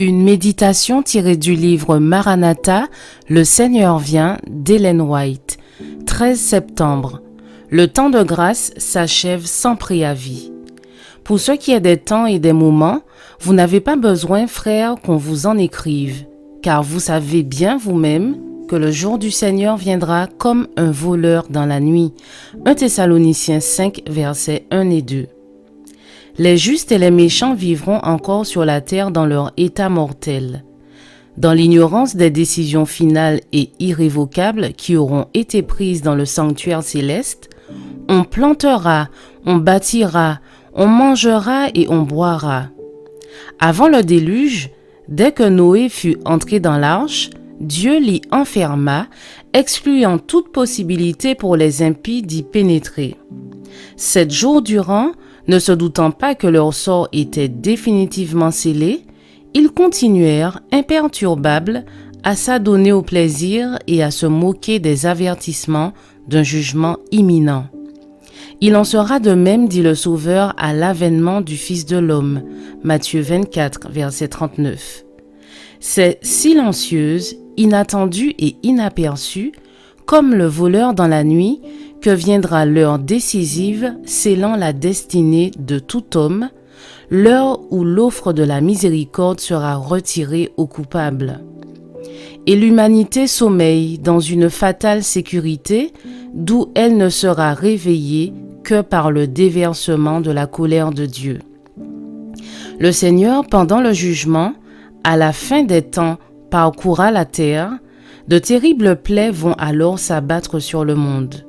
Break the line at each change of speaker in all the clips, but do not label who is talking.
Une méditation tirée du livre Maranatha, Le Seigneur vient d'Ellen White, 13 septembre. Le temps de grâce s'achève sans préavis. Pour ce qui est des temps et des moments, vous n'avez pas besoin, frères, qu'on vous en écrive, car vous savez bien vous-même que le jour du Seigneur viendra comme un voleur dans la nuit. 1 Thessaloniciens 5, versets 1 et 2. Les justes et les méchants vivront encore sur la terre dans leur état mortel. Dans l'ignorance des décisions finales et irrévocables qui auront été prises dans le sanctuaire céleste, on plantera, on bâtira, on mangera et on boira. Avant le déluge, dès que Noé fut entré dans l'arche, Dieu l'y enferma, excluant toute possibilité pour les impies d'y pénétrer. 7 jours durant, ne se doutant pas que leur sort était définitivement scellé, ils continuèrent, imperturbables, à s'adonner au plaisir et à se moquer des avertissements d'un jugement imminent. Il en sera de même, dit le Sauveur, à l'avènement du Fils de l'homme. Matthieu 24, verset 39. C'est silencieuse, inattendue et inaperçue, comme le voleur dans la nuit, que viendra l'heure décisive scellant la destinée de tout homme, l'heure où l'offre de la miséricorde sera retirée aux coupables. Et l'humanité sommeille dans une fatale sécurité, d'où elle ne sera réveillée que par le déversement de la colère de Dieu. Le Seigneur, pendant le jugement, à la fin des temps, parcourra la terre. De terribles plaies vont alors s'abattre sur le monde.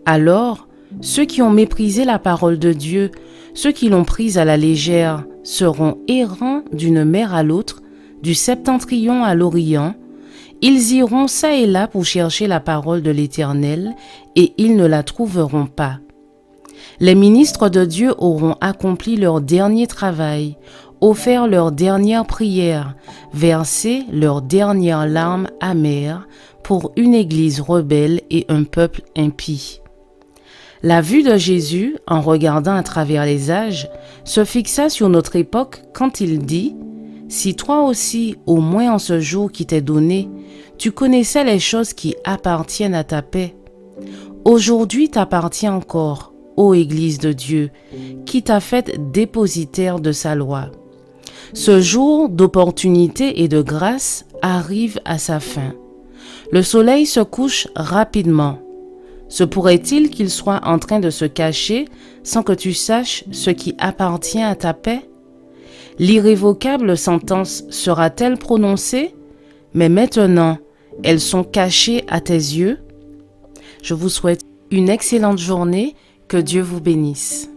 Alors, ceux qui ont méprisé la parole de Dieu, ceux qui l'ont prise à la légère, seront errants d'une mer à l'autre, du septentrion à l'orient. Ils iront çà et là pour chercher la parole de l'Éternel, et ils ne la trouveront pas. Les ministres de Dieu auront accompli leur dernier travail, offert leur dernière prière, versé leurs dernières larmes amères pour une église rebelle et un peuple impie. La vue de Jésus, en regardant à travers les âges, se fixa sur notre époque quand il dit « Si toi aussi, au moins en ce jour qui t'est donné, tu connaissais les choses qui appartiennent à ta paix. Aujourd'hui t'appartient encore, ô Église de Dieu, qui t'a fait dépositaire de sa loi. Ce jour d'opportunité et de grâce arrive à sa fin. Le soleil se couche rapidement. Se pourrait-il qu'il soit en train de se cacher sans que tu saches ce qui appartient à ta paix? L'irrévocable sentence sera-t-elle prononcée? Mais maintenant, elles sont cachées à tes yeux. Je vous souhaite une excellente journée, que Dieu vous bénisse.